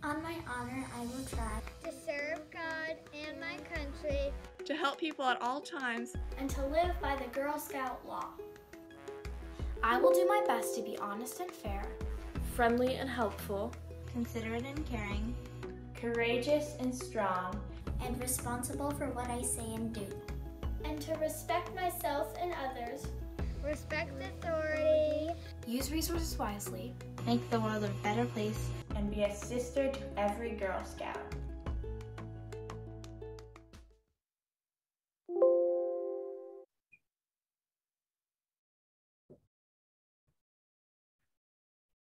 On my honor, I will try to serve God and my country, to help people at all times, and to live by the Girl Scout law. I will do my best to be honest and fair, friendly and helpful, considerate and caring, courageous and strong, and responsible for what I say and do, and to respect myself and others, respect authority, use resources wisely, make the world a better place, and be a sister to every Girl Scout.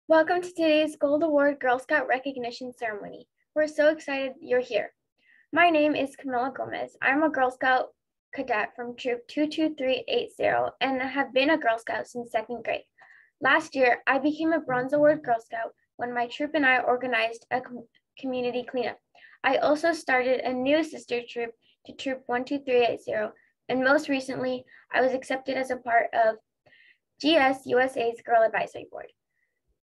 Welcome to today's Gold Award Girl Scout Recognition Ceremony. We're so excited you're here. My name is Camila Gomez. I'm a Girl Scout cadet from Troop 22380 and have been a Girl Scout since 2nd grade. Last year, I became a Bronze Award Girl Scout when my troop and I organized a community cleanup. I also started a new sister troop to Troop 12380, and most recently, I was accepted as a part of GS USA's Girl Advisory Board.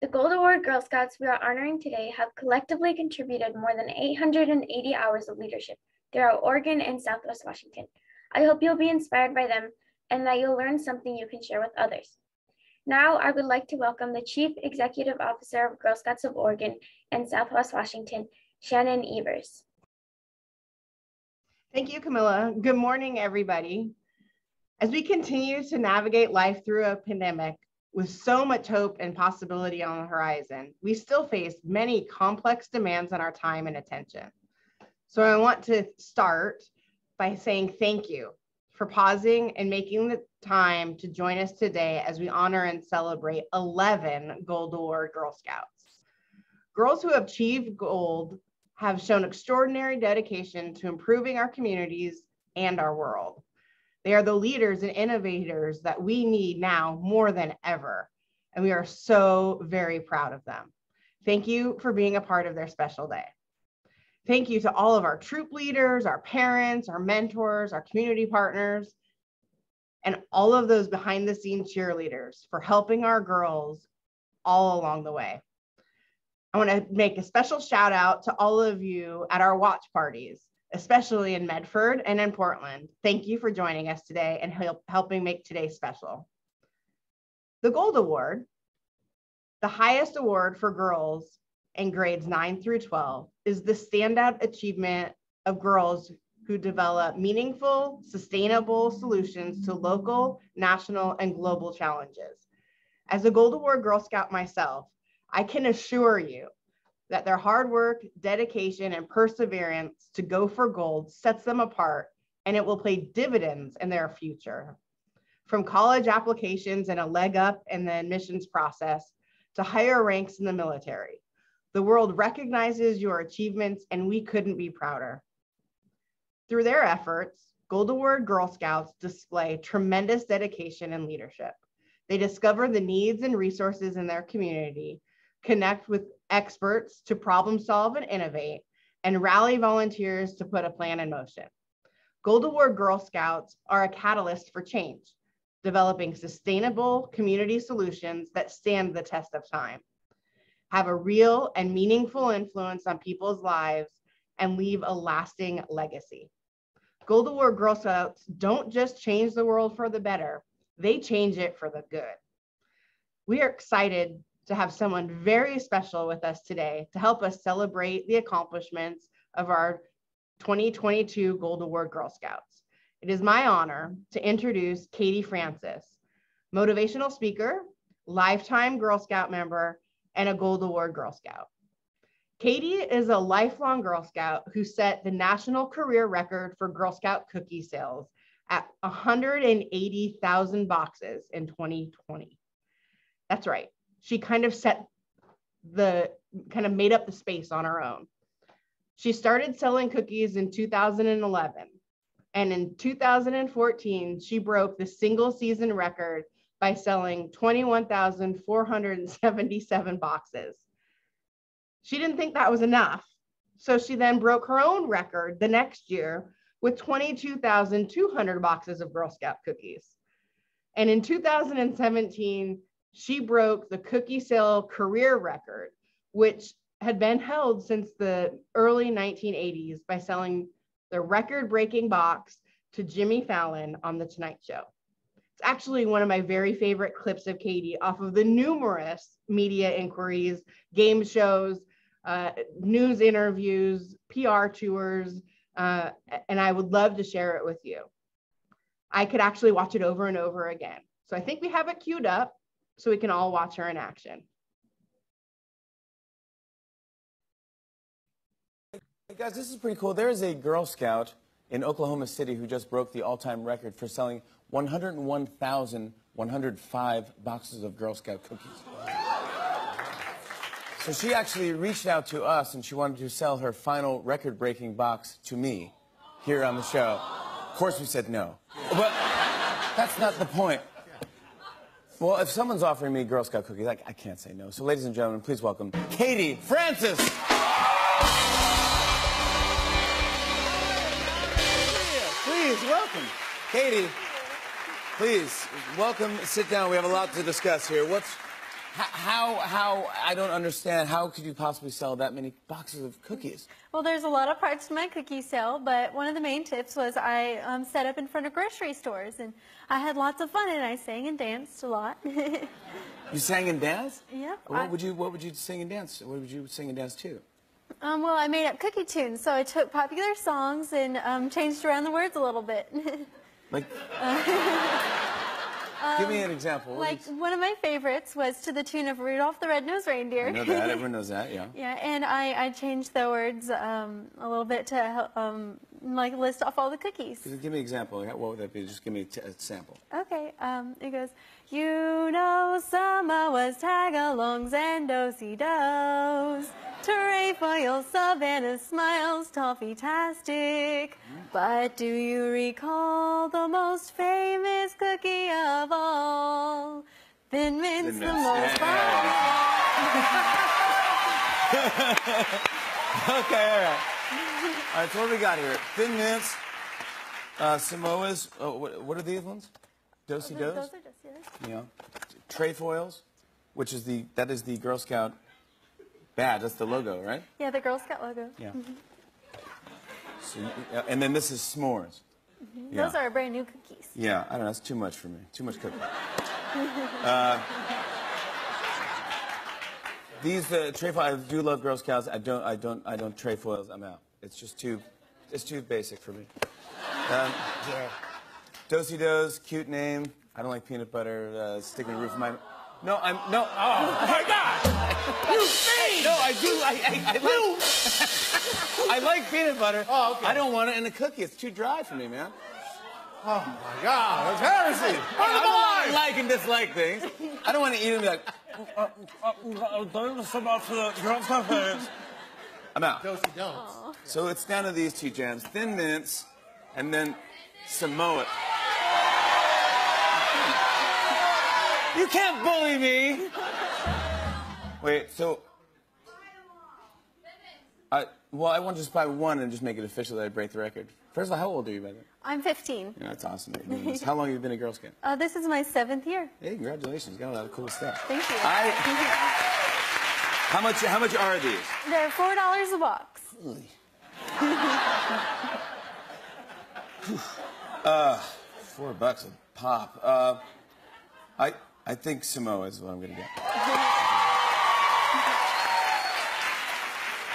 The Gold Award Girl Scouts we are honoring today have collectively contributed more than 880 hours of leadership throughout Oregon and Southwest Washington. I hope you'll be inspired by them and that you'll learn something you can share with others. Now, I would like to welcome the Chief Executive Officer of Girl Scouts of Oregon and Southwest Washington, Shannon Evers. Thank you, Camilla. Good morning, everybody. As we continue to navigate life through a pandemic, with so much hope and possibility on the horizon, we still face many complex demands on our time and attention. So I want to start by saying thank you for pausing and making the time to join us today as we honor and celebrate 11 Gold Award Girl Scouts. Girls who have achieved gold have shown extraordinary dedication to improving our communities and our world. They are the leaders and innovators that we need now more than ever, and we are so very proud of them. Thank you for being a part of their special day. Thank you to all of our troop leaders, our parents, our mentors, our community partners, and all of those behind the scenes cheerleaders for helping our girls all along the way. I want to make a special shout out to all of you at our watch parties, especially in Medford and in Portland. Thank you for joining us today and helping make today special. The Gold Award, the highest award for girls in grades 9 through 12, is the standout achievement of girls who develop meaningful, sustainable solutions to local, national, and global challenges. As a Gold Award Girl Scout myself, I can assure you that their hard work, dedication, and perseverance to go for gold sets them apart, and it will pay dividends in their future. From college applications and a leg up in the admissions process to higher ranks in the military, the world recognizes your achievements, and we couldn't be prouder. Through their efforts, Gold Award Girl Scouts display tremendous dedication and leadership. They discover the needs and resources in their community, connect with experts to problem solve and innovate, and rally volunteers to put a plan in motion. Gold Award Girl Scouts are a catalyst for change, developing sustainable community solutions that stand the test of time, have a real and meaningful influence on people's lives, and leave a lasting legacy. Gold Award Girl Scouts don't just change the world for the better, they change it for the good. We are excited to have someone very special with us today to help us celebrate the accomplishments of our 2022 Gold Award Girl Scouts. It is my honor to introduce Katie Francis, motivational speaker, lifetime Girl Scout member, and a Gold Award Girl Scout. Katie is a lifelong Girl Scout who set the national career record for Girl Scout cookie sales at 180,000 boxes in 2020. That's right. She kind of made up the space on her own. She started selling cookies in 2011. And in 2014, she broke the single season record by selling 21,477 boxes. She didn't think that was enough. So she then broke her own record the next year with 22,200 boxes of Girl Scout cookies. And in 2017, she broke the cookie sale career record, which had been held since the early 1980s by selling the record-breaking box to Jimmy Fallon on The Tonight Show. It's actually one of my very favorite clips of Katie off of the numerous media inquiries, game shows, news interviews, PR tours, and I would love to share it with you. I could actually watch it over and over again. So I think we have it queued up so we can all watch her in action. Hey guys, this is pretty cool. There is a Girl Scout in Oklahoma City who just broke the all-time record for selling 101,105 boxes of Girl Scout cookies. So she actually reached out to us and she wanted to sell her final record-breaking box to me here on the show. Of course we said no. But that's not the point. Well, if someone's offering me Girl Scout cookies, I can't say no. So ladies and gentlemen, please welcome Katie Francis. Please welcome. Katie, please, welcome, sit down. We have a lot to discuss here. How, I don't understand, how could you possibly sell that many boxes of cookies? Well, there's a lot of parts to my cookie sale, but one of the main tips was I set up in front of grocery stores, and I had lots of fun, and I sang and danced a lot. You sang and danced? Yeah. What would you sing and dance? What would you sing and dance to? Well, I made up cookie tunes, so I took popular songs and changed around the words a little bit. Like, give me an example. Like, one of my favorites was to the tune of Rudolph the Red-Nosed Reindeer. I know that, everyone knows that, yeah. Yeah, and I changed the words a little bit to like list off all the cookies. Give me an example. What would that be? Just give me a sample. Okay, it goes, you know Samoa's tagalongs and do-si-dos, trefoil, Savannah smiles, toffee-tastic. But do you recall the most famous cookie of all? Thin Mints, the most popular. Okay, all right. All right, so what do we got here? Thin Mints, Samoa's, what are these ones? Do-si-dos? Those are do-si-dos. Yeah. Trefoils, which is that is the Girl Scout badge. That's the logo, right? Yeah, the Girl Scout logo. Yeah. So, and then this is s'mores. Yeah. Those are brand new cookies. Yeah, I don't know. That's too much for me. Too much cookie. These trefoils, I do love Girl Scouts. I don't trefoils. I'm out. It's just too basic for me. Yeah. Do-si-dos, cute name. I don't like peanut butter sticking to the roof of my. No, oh my God! You fiend! No, I do. I like peanut butter. Oh, okay. I don't want it in a cookie. It's too dry for me, man. Oh my God, that's heresy. I like and dislike things. I don't want to eat them and be like. I'm out. Do-si-don'ts. So it's down to these two jams: Thin Mints, and then Samoa. You can't bully me. Wait, so well, I want to just buy one and just make it official that I break the record. First of all, how old are you, by the way? I'm 15. Yeah, that's awesome that you're doing this. How long have you been a Girl Scout? This is my 7th year. Hey, congratulations! You got a lot of cool stuff. Thank you. How much are these? They're $4 a box. $4 a pop. I think Samoa is what I'm gonna get.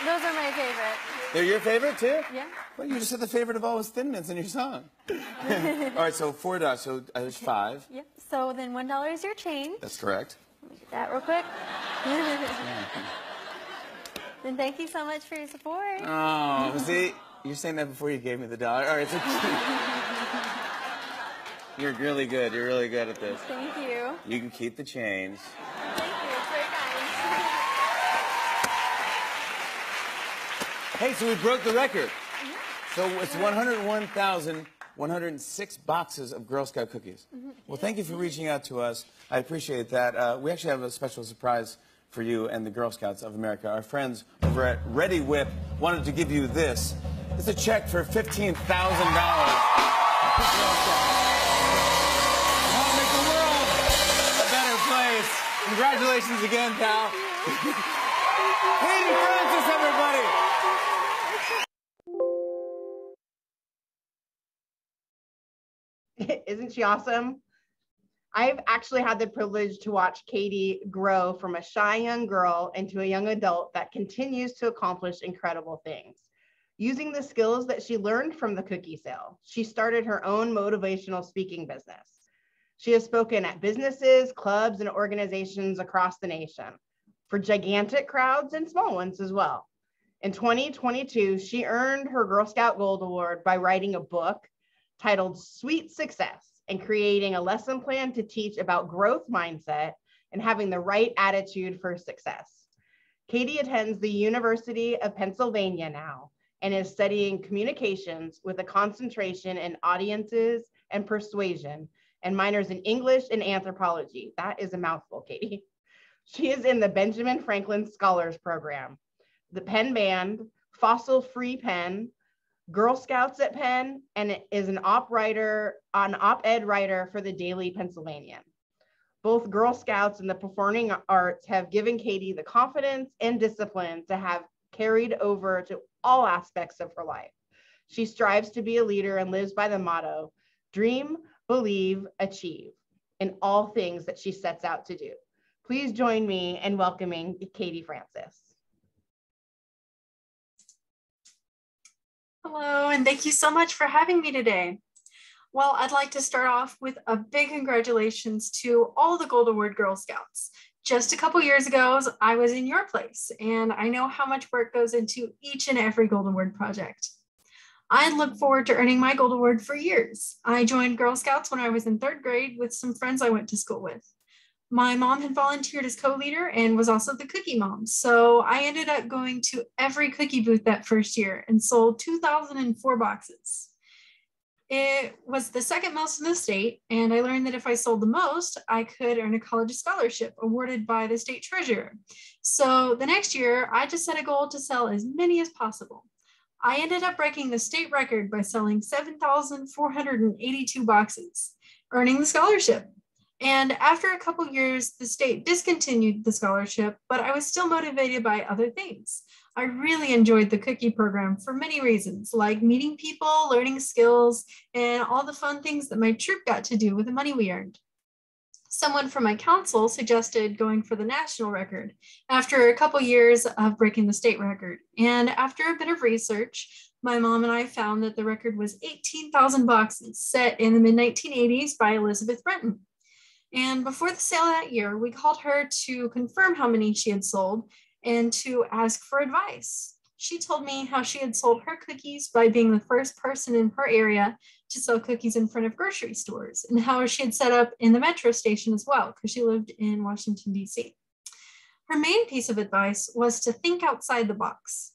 Those are my favorite. They're your favorite too? Yeah. Well, you just said the favorite of all was Thin Mints in your song. All right, so $4. So there's 5. Yep. So then $1 is your change. That's correct. Let me get that real quick. Then thank you so much for your support. Oh, see, you're saying that before you gave me the dollar. All right, so you're really good. You're really good at this. Thank you. You can keep the change. Thank you. It's very kind. Hey, so we broke the record. So it's 101,106 boxes of Girl Scout cookies. Well, thank you for reaching out to us. I appreciate that. We actually have a special surprise for you and the Girl Scouts of America. Our friends over at Ready Whip wanted to give you this. It's a check for $15,000. Make the world a better place. Congratulations again, pal. Katie Francis, everybody. Isn't she awesome? I've actually had the privilege to watch Katie grow from a shy young girl into a young adult that continues to accomplish incredible things. Using the skills that she learned from the cookie sale, she started her own motivational speaking business. She has spoken at businesses, clubs, and organizations across the nation for gigantic crowds and small ones as well. In 2022, she earned her Girl Scout Gold Award by writing a book titled Sweet Success and creating a lesson plan to teach about growth mindset and having the right attitude for success. Katie attends the University of Pennsylvania now and is studying communications with a concentration in audiences and persuasion and minors in English and anthropology. That is a mouthful, Katie. She is in the Benjamin Franklin Scholars Program, the Penn Band, Fossil Free Penn, Girl Scouts at Penn, and is an op-ed writer for the Daily Pennsylvanian. Both Girl Scouts and the performing arts have given Katie the confidence and discipline to have carried over to all aspects of her life. She strives to be a leader and lives by the motto, dream, believe, achieve, in all things that she sets out to do. Please join me in welcoming Katie Francis. Hello, and thank you so much for having me today. Well, I'd like to start off with a big congratulations to all the Gold Award Girl Scouts. Just a couple years ago, I was in your place, and I know how much work goes into each and every Gold Award project. I look forward to earning my Gold Award for years. I joined Girl Scouts when I was in 3rd grade with some friends I went to school with. My mom had volunteered as co-leader and was also the cookie mom. So I ended up going to every cookie booth that first year and sold 2,004 boxes. It was the second most in the state, and I learned that if I sold the most, I could earn a college scholarship awarded by the state treasurer. So the next year, I just set a goal to sell as many as possible. I ended up breaking the state record by selling 7,482 boxes, earning the scholarship. And after a couple years, the state discontinued the scholarship, but I was still motivated by other things. I really enjoyed the cookie program for many reasons, like meeting people, learning skills, and all the fun things that my troop got to do with the money we earned. Someone from my council suggested going for the national record after a couple years of breaking the state record. And after a bit of research, my mom and I found that the record was 18,000 boxes set in the mid-1980s by Elizabeth Brenton. And before the sale that year, we called her to confirm how many she had sold and to ask for advice. She told me how she had sold her cookies by being the first person in her area to sell cookies in front of grocery stores, and how she had set up in the metro station as well, because she lived in Washington, D.C. Her main piece of advice was to think outside the box.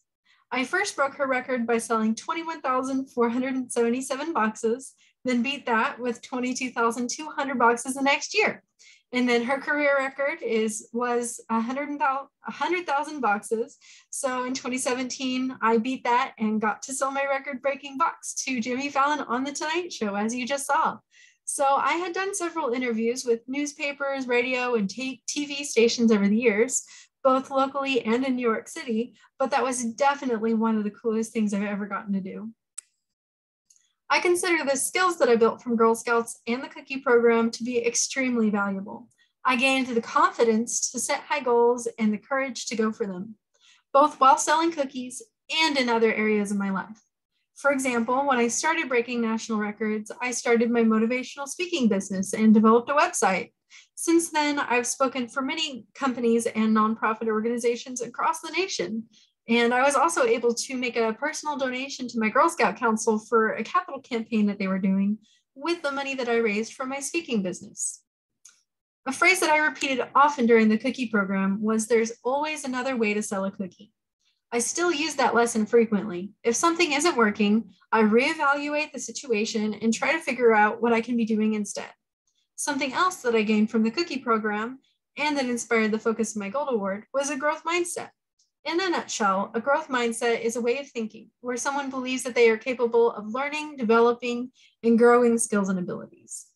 I first broke her record by selling 21,477 boxes, then beat that with 22,200 boxes the next year. And then her career record was 100,000 boxes. So in 2017, I beat that and got to sell my record-breaking box to Jimmy Fallon on The Tonight Show, as you just saw. So I had done several interviews with newspapers, radio, and TV stations over the years, both locally and in New York City, but that was definitely one of the coolest things I've ever gotten to do. I consider the skills that I built from Girl Scouts and the cookie program to be extremely valuable. I gained the confidence to set high goals and the courage to go for them, both while selling cookies and in other areas of my life. For example, when I started breaking national records, I started my motivational speaking business and developed a website. Since then, I've spoken for many companies and nonprofit organizations across the nation. And I was also able to make a personal donation to my Girl Scout Council for a capital campaign that they were doing with the money that I raised from my speaking business. A phrase that I repeated often during the cookie program was, "There's always another way to sell a cookie." I still use that lesson frequently. If something isn't working, I reevaluate the situation and try to figure out what I can be doing instead. Something else that I gained from the cookie program and that inspired the focus of my Gold Award was a growth mindset. In a nutshell, a growth mindset is a way of thinking where someone believes that they are capable of learning, developing, and growing skills and abilities.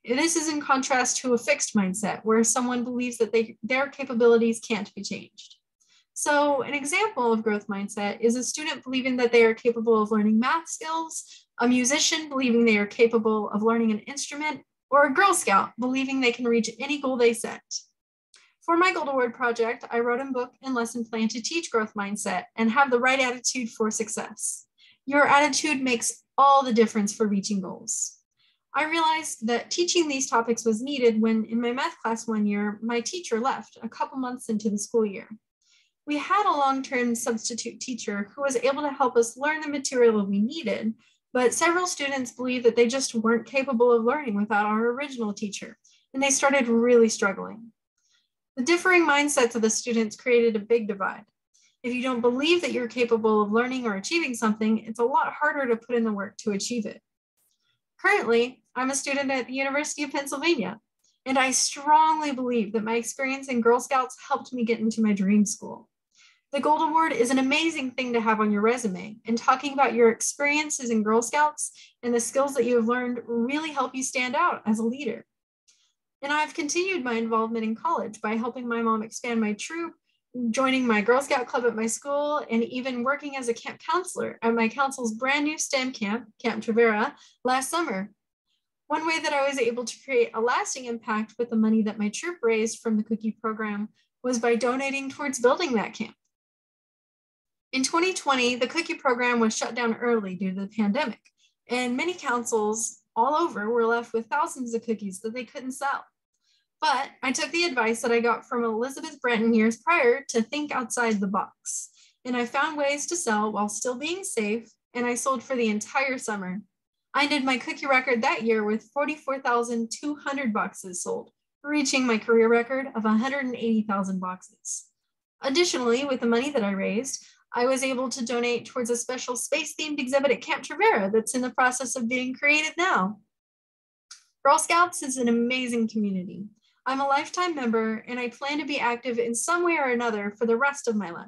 This is in contrast to a fixed mindset where someone believes that their capabilities can't be changed. So an example of growth mindset is a student believing that they are capable of learning math skills, a musician believing they are capable of learning an instrument, or a Girl Scout believing they can reach any goal they set. For my Gold Award project, I wrote a book and lesson plan to teach growth mindset and have the right attitude for success. Your attitude makes all the difference for reaching goals. I realized that teaching these topics was needed when in my math class one year, my teacher left a couple months into the school year. We had a long-term substitute teacher who was able to help us learn the material we needed, but several students believed that they just weren't capable of learning without our original teacher, and they started really struggling. The differing mindsets of the students created a big divide. If you don't believe that you're capable of learning or achieving something, it's a lot harder to put in the work to achieve it. Currently, I'm a student at the University of Pennsylvania, and I strongly believe that my experience in Girl Scouts helped me get into my dream school. The Gold Award is an amazing thing to have on your resume, and talking about your experiences in Girl Scouts and the skills that you have learned really help you stand out as a leader. And I've continued my involvement in college by helping my mom expand my troop, joining my Girl Scout club at my school, and even working as a camp counselor at my council's brand new STEM camp, Camp Trevera, last summer. One way that I was able to create a lasting impact with the money that my troop raised from the cookie program was by donating towards building that camp. In 2020, the cookie program was shut down early due to the pandemic, and many councils all over were left with thousands of cookies that they couldn't sell. But I took the advice that I got from Elizabeth Brenton years prior to think outside the box, and I found ways to sell while still being safe, and I sold for the entire summer. I did my cookie record that year with 44,200 boxes sold, reaching my career record of 180,000 boxes. Additionally, with the money that I raised, I was able to donate towards a special space-themed exhibit at Camp Trevera that's in the process of being created now. Girl Scouts is an amazing community. I'm a lifetime member, and I plan to be active in some way or another for the rest of my life.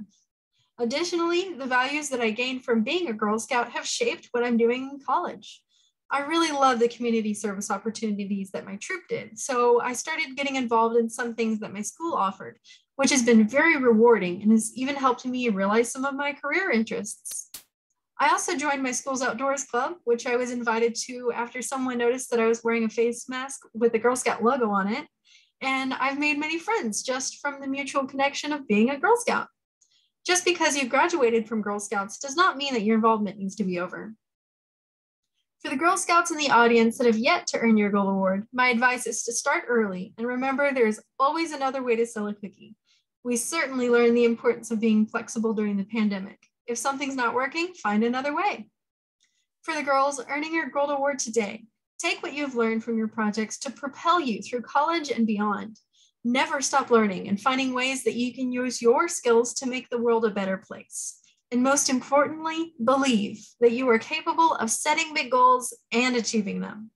Additionally, the values that I gained from being a Girl Scout have shaped what I'm doing in college. I really love the community service opportunities that my troop did, so I started getting involved in some things that my school offered, which has been very rewarding and has even helped me realize some of my career interests. I also joined my school's outdoors club, which I was invited to after someone noticed that I was wearing a face mask with the Girl Scout logo on it, and I've made many friends just from the mutual connection of being a Girl Scout. Just because you've graduated from Girl Scouts does not mean that your involvement needs to be over. For the Girl Scouts in the audience that have yet to earn your Gold Award, my advice is to start early and remember there's always another way to sell a cookie. We certainly learned the importance of being flexible during the pandemic. If something's not working, find another way. For the girls earning your Gold Award today, take what you've learned from your projects to propel you through college and beyond. Never stop learning and finding ways that you can use your skills to make the world a better place. And most importantly, believe that you are capable of setting big goals and achieving them.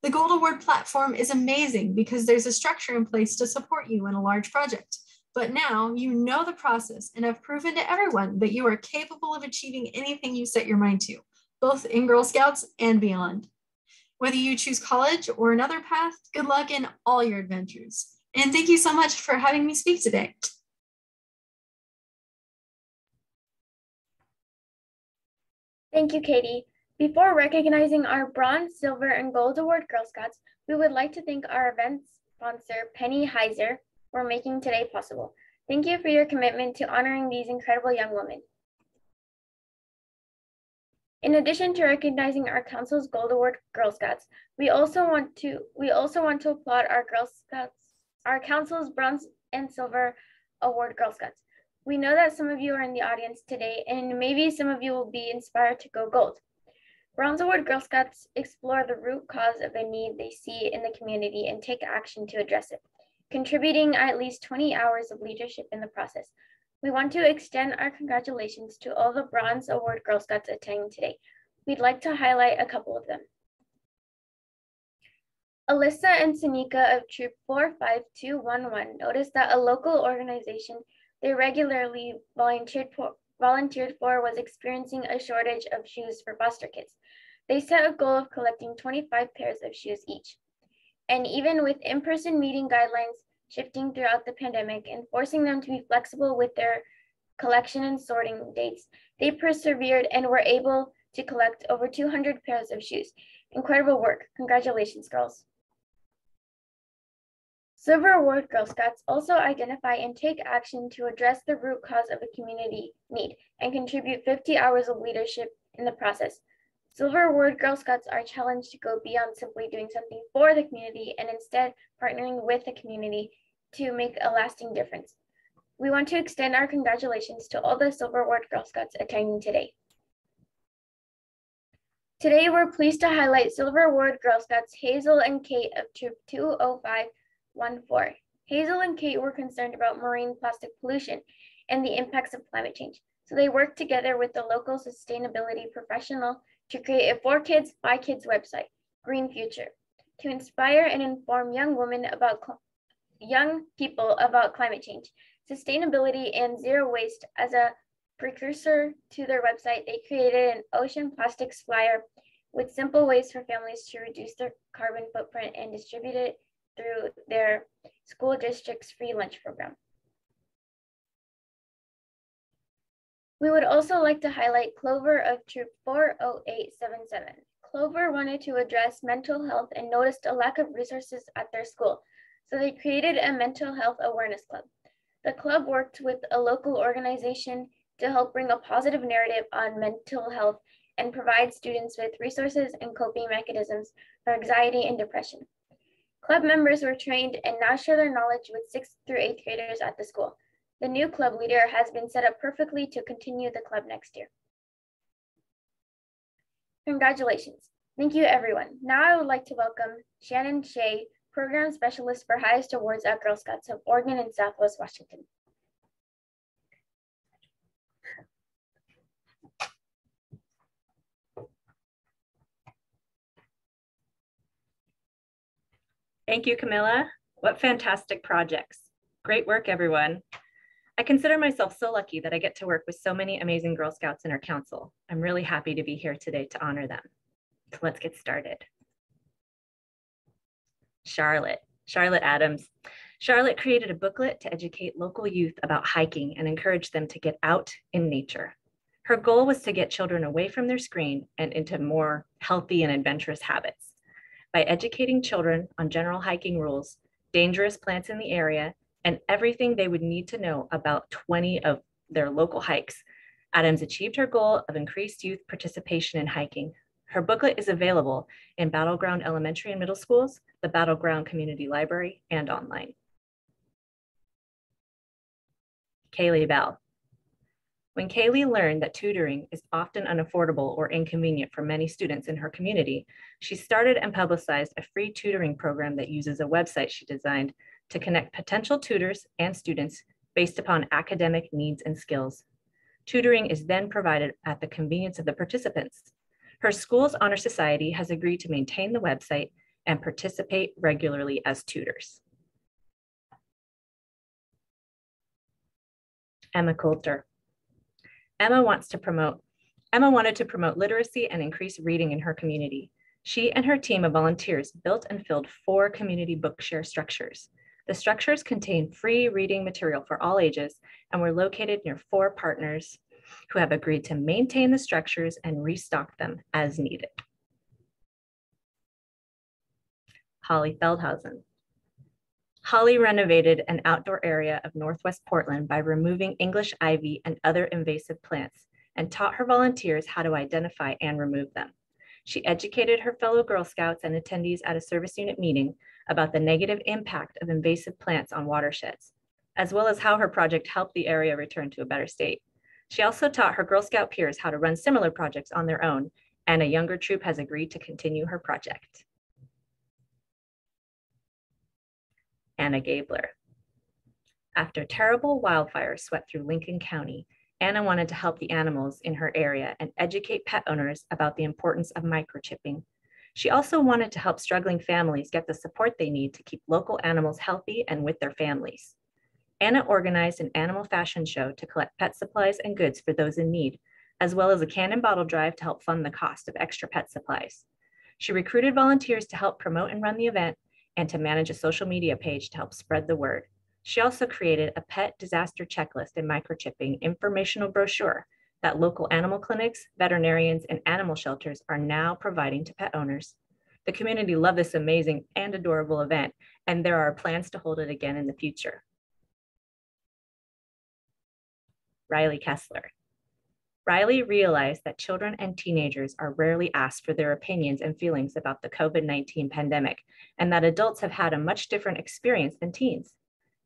The Gold Award platform is amazing because there's a structure in place to support you in a large project. But now you know the process and have proven to everyone that you are capable of achieving anything you set your mind to, both in Girl Scouts and beyond. Whether you choose college or another path, good luck in all your adventures. And thank you so much for having me speak today. Thank you, Katie. Before recognizing our Bronze, Silver, and Gold Award Girl Scouts, we would like to thank our event sponsor, Penny Heiser, for making today possible. Thank you for your commitment to honoring these incredible young women. In addition to recognizing our council's Gold Award Girl Scouts, we also want to applaud our our council's Bronze and Silver Award Girl Scouts. We know that some of you are in the audience today, and maybe some of you will be inspired to go gold. Bronze Award Girl Scouts explore the root cause of a need they see in the community and take action to address it, contributing at least 20 hours of leadership in the process. We want to extend our congratulations to all the Bronze Award Girl Scouts attending today. We'd like to highlight a couple of them. Alyssa and Sanika of Troop 45211 noticed that a local organization they regularly volunteered for was experiencing a shortage of shoes for foster kids. They set a goal of collecting 25 pairs of shoes each. And even with in-person meeting guidelines shifting throughout the pandemic and forcing them to be flexible with their collection and sorting dates, they persevered and were able to collect over 200 pairs of shoes. Incredible work. Congratulations, girls. Silver Award Girl Scouts also identify and take action to address the root cause of a community need and contribute 50 hours of leadership in the process. Silver Award Girl Scouts are challenged to go beyond simply doing something for the community and instead partnering with the community to make a lasting difference. We want to extend our congratulations to all the Silver Award Girl Scouts attending today. Today, we're pleased to highlight Silver Award Girl Scouts Hazel and Kate of Troop 20514. Hazel and Kate were concerned about marine plastic pollution and the impacts of climate change. So they worked together with the local sustainability professional to create a For Kids, by Kids website, Green Future, to inspire and inform young people about climate change, sustainability, and zero waste. As a precursor to their website, they created an ocean plastics flyer with simple ways for families to reduce their carbon footprint and distribute it through their school district's free lunch program. We would also like to highlight Clover of Troop 40877. Clover wanted to address mental health and noticed a lack of resources at their school, so they created a mental health awareness club. The club worked with a local organization to help bring a positive narrative on mental health and provide students with resources and coping mechanisms for anxiety and depression. Club members were trained and now share their knowledge with 6th through 8th graders at the school. The new club leader has been set up perfectly to continue the club next year. Congratulations. Thank you, everyone. Now I would like to welcome Shannon Shea, Program Specialist for Highest Awards at Girl Scouts of Oregon and Southwest Washington. Thank you, Camilla. What fantastic projects. Great work, everyone. I consider myself so lucky that I get to work with so many amazing Girl Scouts in our council. I'm really happy to be here today to honor them. So let's get started. Charlotte Adams. Charlotte created a booklet to educate local youth about hiking and encourage them to get out in nature. Her goal was to get children away from their screen and into more healthy and adventurous habits. By educating children on general hiking rules, dangerous plants in the area, and everything they would need to know about 20 of their local hikes, Adams achieved her goal of increased youth participation in hiking. Her booklet is available in Battleground Elementary and Middle Schools, the Battleground Community Library, and online. Kaylee Bell. When Kaylee learned that tutoring is often unaffordable or inconvenient for many students in her community, she started and publicized a free tutoring program that uses a website she designed to connect potential tutors and students based upon academic needs and skills. Tutoring is then provided at the convenience of the participants. Her school's honor society has agreed to maintain the website and participate regularly as tutors. Emma Coulter. Emma wanted to promote literacy and increase reading in her community. She and her team of volunteers built and filled 4 community bookshare structures. The structures contain free reading material for all ages and were located near 4 partners who have agreed to maintain the structures and restock them as needed. Holly Feldhausen. Holly renovated an outdoor area of Northwest Portland by removing English ivy and other invasive plants and taught her volunteers how to identify and remove them. She educated her fellow Girl Scouts and attendees at a service unit meeting about the negative impact of invasive plants on watersheds, as well as how her project helped the area return to a better state. She also taught her Girl Scout peers how to run similar projects on their own, and a younger troop has agreed to continue her project. Anna Gabler. After terrible wildfires swept through Lincoln County, Anna wanted to help the animals in her area and educate pet owners about the importance of microchipping. She also wanted to help struggling families get the support they need to keep local animals healthy and with their families. Anna organized an animal fashion show to collect pet supplies and goods for those in need, as well as a can and bottle drive to help fund the cost of extra pet supplies. She recruited volunteers to help promote and run the event and to manage a social media page to help spread the word. She also created a pet disaster checklist and microchipping informational brochure that local animal clinics, veterinarians, and animal shelters are now providing to pet owners. The community loved this amazing and adorable event, and there are plans to hold it again in the future. Riley Kessler. Riley realized that children and teenagers are rarely asked for their opinions and feelings about the COVID-19 pandemic, and that adults have had a much different experience than teens.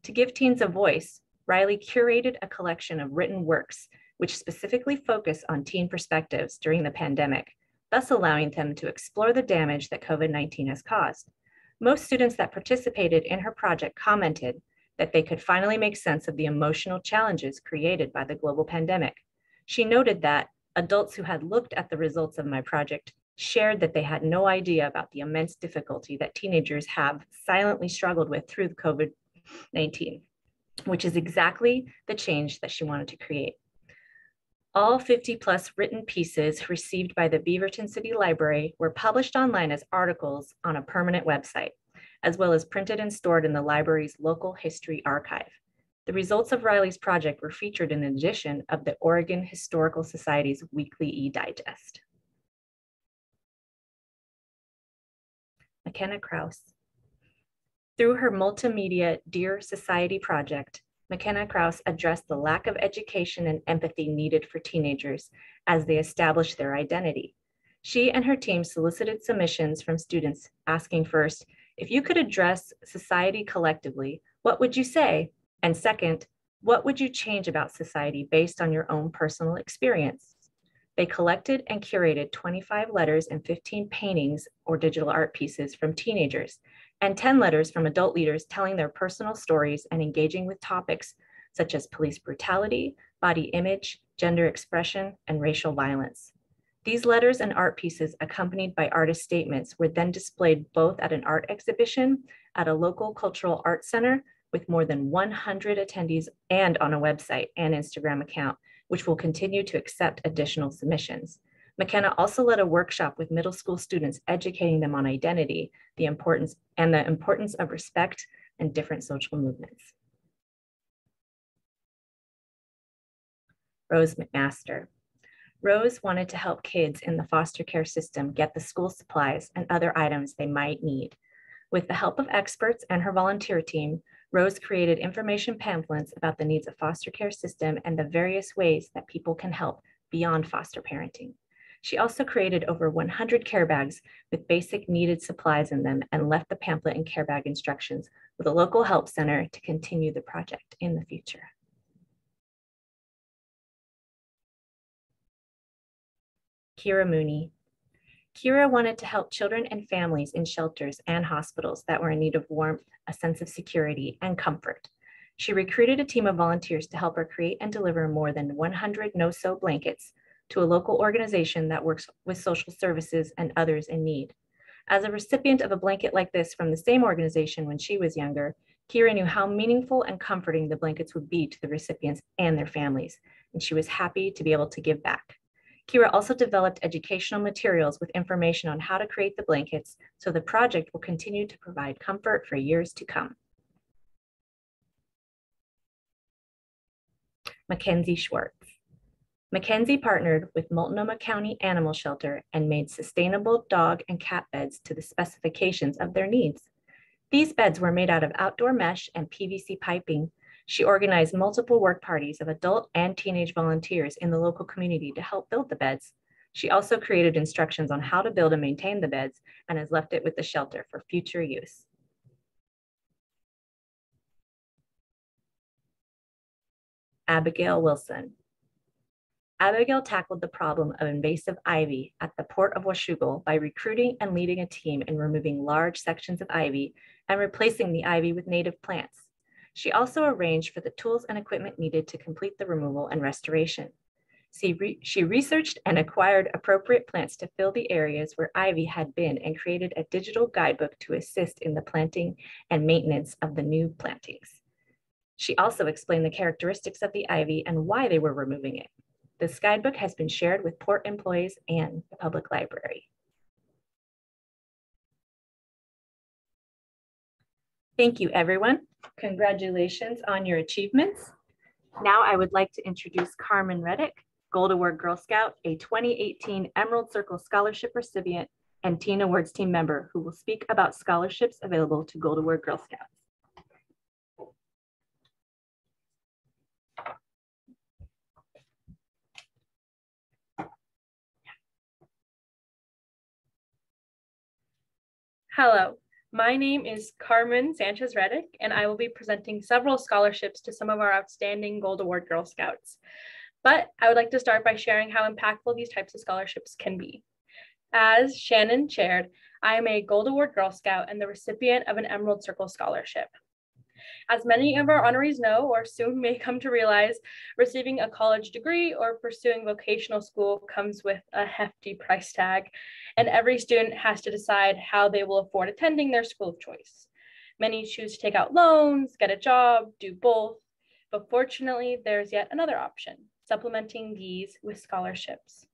To give teens a voice, Riley curated a collection of written works which specifically focus on teen perspectives during the pandemic, thus allowing them to explore the damage that COVID-19 has caused. Most students that participated in her project commented that they could finally make sense of the emotional challenges created by the global pandemic. She noted that adults who had looked at the results of my project shared that they had no idea about the immense difficulty that teenagers have silently struggled with through the COVID-19, which is exactly the change that she wanted to create. All 50+ written pieces received by the Beaverton City Library were published online as articles on a permanent website, as well as printed and stored in the library's local history archive. The results of Riley's project were featured in an edition of the Oregon Historical Society's weekly e-digest. McKenna Krause. Through her multimedia Dear Society project, McKenna Krause addressed the lack of education and empathy needed for teenagers as they establish their identity. She and her team solicited submissions from students asking first, if you could address society collectively, what would you say? And second, what would you change about society based on your own personal experience? They collected and curated 25 letters and 15 paintings or digital art pieces from teenagers, and 10 letters from adult leaders telling their personal stories and engaging with topics such as police brutality, body image, gender expression, and racial violence. These letters and art pieces, accompanied by artist statements, were then displayed both at an art exhibition at a local cultural arts center with more than 100 attendees and on a website and Instagram account, which will continue to accept additional submissions. McKenna also led a workshop with middle school students, educating them on identity, the importance of respect and different social movements. Rose McMaster. Rose wanted to help kids in the foster care system get the school supplies and other items they might need. With the help of experts and her volunteer team, Rose created information pamphlets about the needs of foster care system and the various ways that people can help beyond foster parenting. She also created over 100 care bags with basic needed supplies in them and left the pamphlet and care bag instructions with a local help center to continue the project in the future. Kira Mooney. Kira wanted to help children and families in shelters and hospitals that were in need of warmth, a sense of security, and comfort. She recruited a team of volunteers to help her create and deliver more than 100 no-sew blankets to a local organization that works with social services and others in need. As a recipient of a blanket like this from the same organization when she was younger, Kira knew how meaningful and comforting the blankets would be to the recipients and their families, and she was happy to be able to give back. Kira also developed educational materials with information on how to create the blankets, so the project will continue to provide comfort for years to come. Mackenzie Schwartz. Mackenzie partnered with Multnomah County Animal Shelter and made sustainable dog and cat beds to the specifications of their needs. These beds were made out of outdoor mesh and PVC piping. She organized multiple work parties of adult and teenage volunteers in the local community to help build the beds. She also created instructions on how to build and maintain the beds and has left it with the shelter for future use. Abigail Wilson. Abigail tackled the problem of invasive ivy at the Port of Washougal by recruiting and leading a team in removing large sections of ivy and replacing the ivy with native plants. She also arranged for the tools and equipment needed to complete the removal and restoration. She researched and acquired appropriate plants to fill the areas where ivy had been and created a digital guidebook to assist in the planting and maintenance of the new plantings. She also explained the characteristics of the ivy and why they were removing it. This guidebook has been shared with Port employees and the public library. Thank you, everyone. Congratulations on your achievements. Now I would like to introduce Carmen Reddick, Gold Award Girl Scout, a 2018 Emerald Circle Scholarship recipient and Teen Awards team member, who will speak about scholarships available to Gold Award Girl Scouts. Hello, my name is Carmen Sanchez Reddick, and I will be presenting several scholarships to some of our outstanding Gold Award Girl Scouts. But I would like to start by sharing how impactful these types of scholarships can be. As Shannon shared, I am a Gold Award Girl Scout and the recipient of an Emerald Circle Scholarship. As many of our honorees know, or soon may come to realize, receiving a college degree or pursuing vocational school comes with a hefty price tag, and every student has to decide how they will afford attending their school of choice. Many choose to take out loans, get a job, do both, but fortunately, there's yet another option, supplementing these with scholarships.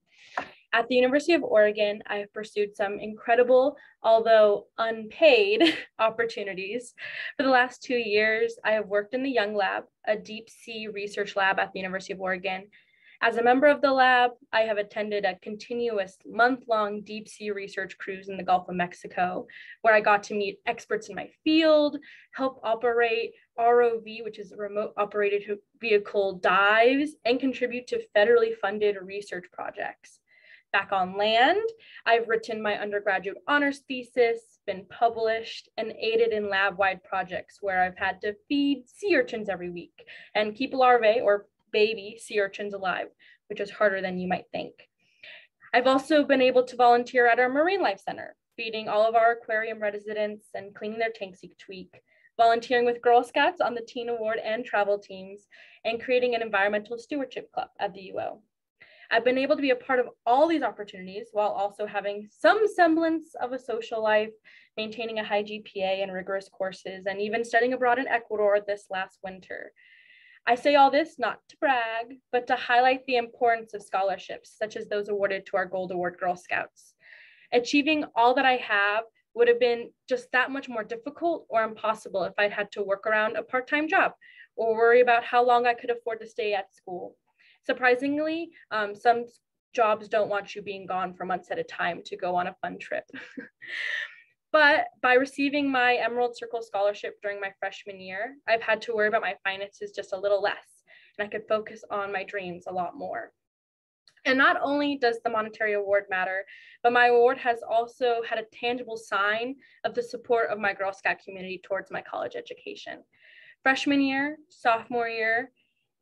At the University of Oregon, I have pursued some incredible, although unpaid, opportunities. For the last 2 years, I have worked in the Young Lab, a deep sea research lab at the University of Oregon. As a member of the lab, I have attended a continuous month-long deep sea research cruise in the Gulf of Mexico, where I got to meet experts in my field, help operate ROV, which is a remote operated vehicle dives, and contribute to federally funded research projects. Back on land, I've written my undergraduate honors thesis, been published, and aided in lab-wide projects where I've had to feed sea urchins every week and keep larvae or baby sea urchins alive, which is harder than you might think. I've also been able to volunteer at our Marine Life Center, feeding all of our aquarium residents and cleaning their tanks each week, volunteering with Girl Scouts on the Teen Award and travel teams, and creating an environmental stewardship club at the UO. I've been able to be a part of all these opportunities while also having some semblance of a social life, maintaining a high GPA and rigorous courses, and even studying abroad in Ecuador this last winter. I say all this not to brag, but to highlight the importance of scholarships, such as those awarded to our Gold Award Girl Scouts. Achieving all that I have would have been just that much more difficult or impossible if I'd had to work around a part-time job or worry about how long I could afford to stay at school. Surprisingly, some jobs don't want you being gone for months at a time to go on a fun trip. But by receiving my Emerald Circle Scholarship during my freshman year, I've had to worry about my finances just a little less, and I could focus on my dreams a lot more. And not only does the monetary award matter, but my award has also had a tangible sign of the support of my Girl Scout community towards my college education. Freshman year, sophomore year,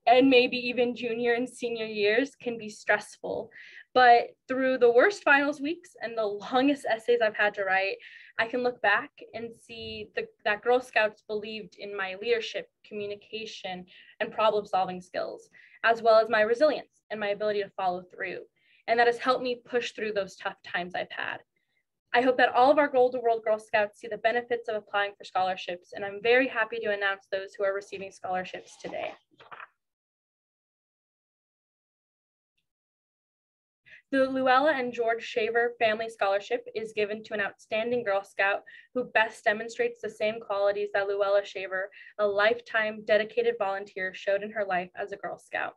and maybe even junior and senior years can be stressful. But through the worst finals weeks and the longest essays I've had to write, I can look back and see that Girl Scouts believed in my leadership, communication, and problem-solving skills, as well as my resilience and my ability to follow through. And that has helped me push through those tough times I've had. I hope that all of our Gold Award Girl Scouts see the benefits of applying for scholarships, and I'm very happy to announce those who are receiving scholarships today. The Luella and George Shaver Family Scholarship is given to an outstanding Girl Scout who best demonstrates the same qualities that Luella Shaver, a lifetime dedicated volunteer, showed in her life as a Girl Scout.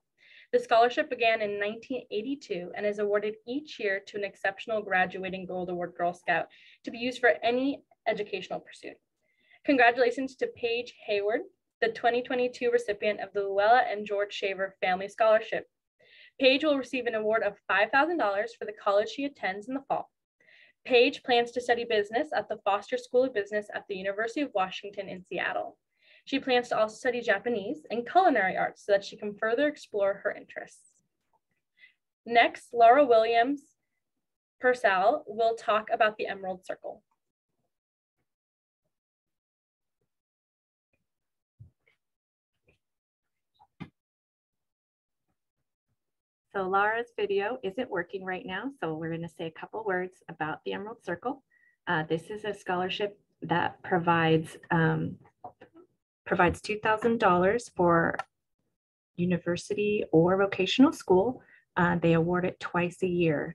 The scholarship began in 1982 and is awarded each year to an exceptional graduating Gold Award Girl Scout to be used for any educational pursuit. Congratulations to Paige Hayward, the 2022 recipient of the Luella and George Shaver Family Scholarship. Paige will receive an award of $5,000 for the college she attends in the fall. Paige plans to study business at the Foster School of Business at the University of Washington in Seattle. She plans to also study Japanese and culinary arts so that she can further explore her interests. Next, Laura Williams Purcell will talk about the Emerald Circle. So Laura's video isn't working right now, so we're going to say a couple words about the Emerald Circle. This is a scholarship that provides $2,000 for university or vocational school. They award it twice a year.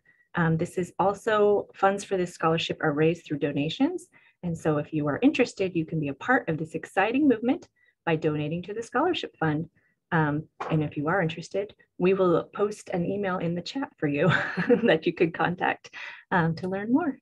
This is also, funds for this scholarship are raised through donations. And so if you are interested, you can be a part of this exciting movement by donating to the scholarship fund. And if you are interested, we will post an email in the chat for you that you could contact to learn more.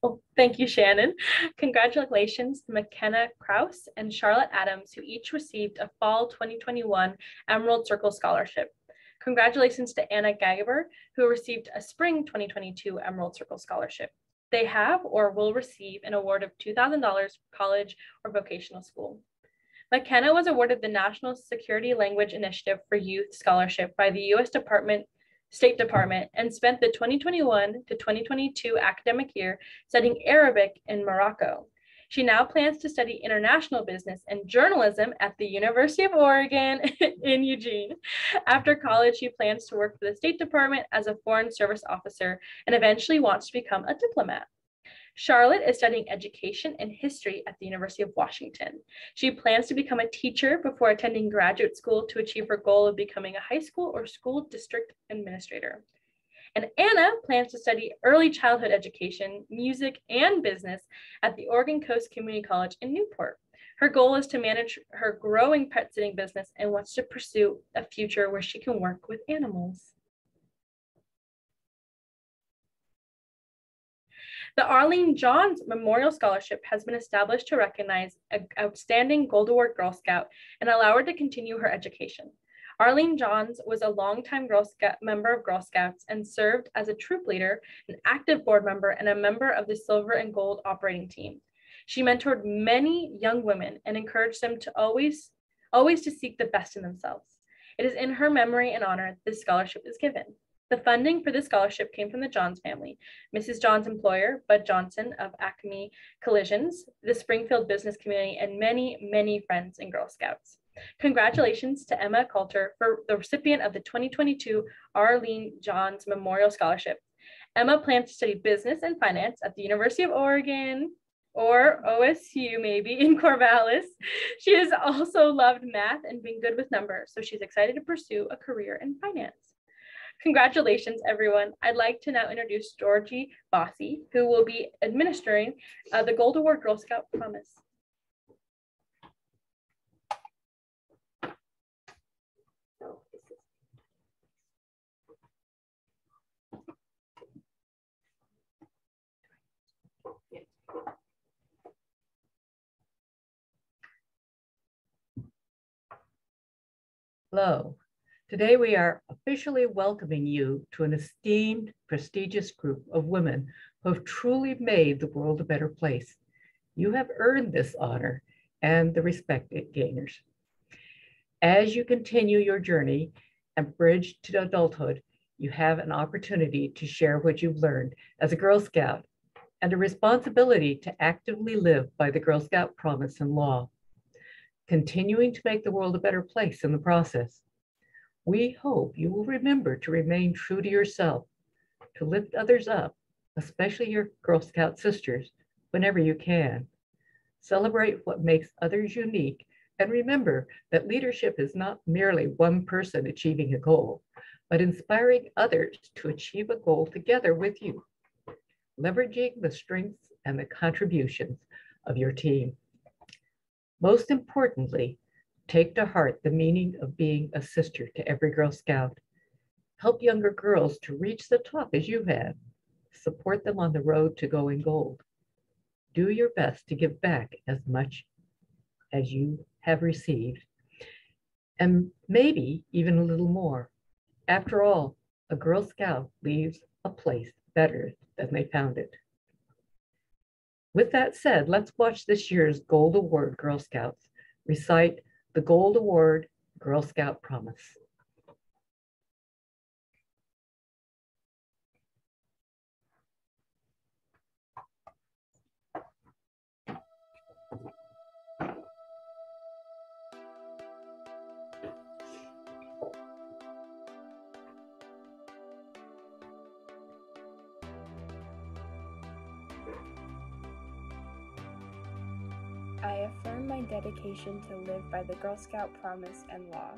Well, thank you, Shannon. Congratulations to McKenna Kraus and Charlotte Adams, who each received a Fall 2021 Emerald Circle Scholarship. Congratulations to Anna Gageber, who received a Spring 2022 Emerald Circle Scholarship. They have or will receive an award of $2,000 for college or vocational school. McKenna was awarded the National Security Language Initiative for Youth Scholarship by the U.S. State Department and spent the 2021 to 2022 academic year studying Arabic in Morocco. She now plans to study international business and journalism at the University of Oregon in Eugene. After college, she plans to work for the State Department as a Foreign Service officer and eventually wants to become a diplomat. Charlotte is studying education and history at the University of Washington. She plans to become a teacher before attending graduate school to achieve her goal of becoming a high school or school district administrator. And Anna plans to study early childhood education, music, and business at the Oregon Coast Community College in Newport. Her goal is to manage her growing pet sitting business and wants to pursue a future where she can work with animals. The Arlene Johns Memorial Scholarship has been established to recognize an outstanding Gold Award Girl Scout and allow her to continue her education. Arlene Johns was a longtime member of Girl Scouts and served as a troop leader, an active board member, and a member of the Silver and Gold operating team. She mentored many young women and encouraged them to always to seek the best in themselves. It is in her memory and honor this scholarship is given. The funding for this scholarship came from the Johns family, Mrs. Johns' employer, Bud Johnson of Acme Collisions, the Springfield business community, and many, many friends and Girl Scouts. Congratulations to Emma Coulter for the recipient of the 2022 Arlene Johns Memorial Scholarship. Emma plans to study business and finance at the University of Oregon, or OSU maybe, in Corvallis. She has also loved math and being good with numbers, so she's excited to pursue a career in finance. Congratulations, everyone. I'd like to now introduce Georgie Bossy, who will be administering the Gold Award Girl Scout Promise. Hello. Today we are officially welcoming you to an esteemed, prestigious group of women who have truly made the world a better place. You have earned this honor and the respect it gainers. As you continue your journey and bridge to adulthood, you have an opportunity to share what you've learned as a Girl Scout and a responsibility to actively live by the Girl Scout promise and law, continuing to make the world a better place in the process. We hope you will remember to remain true to yourself, to lift others up, especially your Girl Scout sisters, whenever you can. Celebrate what makes others unique, and remember that leadership is not merely one person achieving a goal, but inspiring others to achieve a goal together with you, leveraging the strengths and the contributions of your team. Most importantly, take to heart the meaning of being a sister to every Girl Scout. Help younger girls to reach the top as you have. Support them on the road to going gold. Do your best to give back as much as you have received, and maybe even a little more. After all, a Girl Scout leaves a place better than they found it. With that said, let's watch this year's Gold Award Girl Scouts recite the Gold Award Girl Scout Promise. I affirm my dedication to live by the Girl Scout promise and law.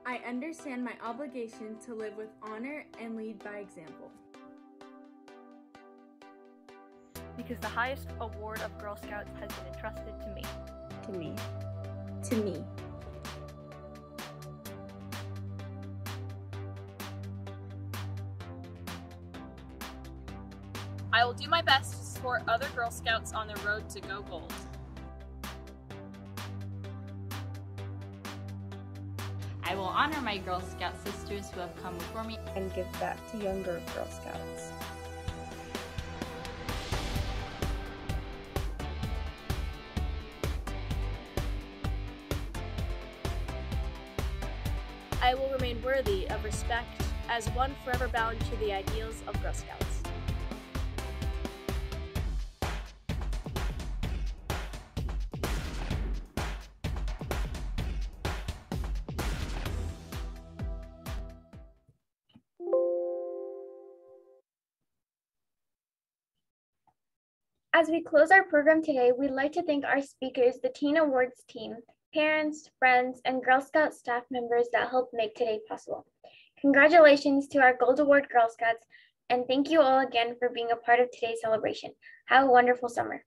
I understand my obligation to live with honor and lead by example. Because the highest award of Girl Scouts has been entrusted to me. To me. To me. I will do my best to support other Girl Scouts on their road to Go Gold. I will honor my Girl Scout sisters who have come before me and give back to younger Girl Scouts. I will remain worthy of respect as one forever bound to the ideals of Girl Scouts. As we close our program today, we'd like to thank our speakers, the Teen Awards team, parents, friends, and Girl Scout staff members that helped make today possible. Congratulations to our Gold Award Girl Scouts, and thank you all again for being a part of today's celebration. Have a wonderful summer.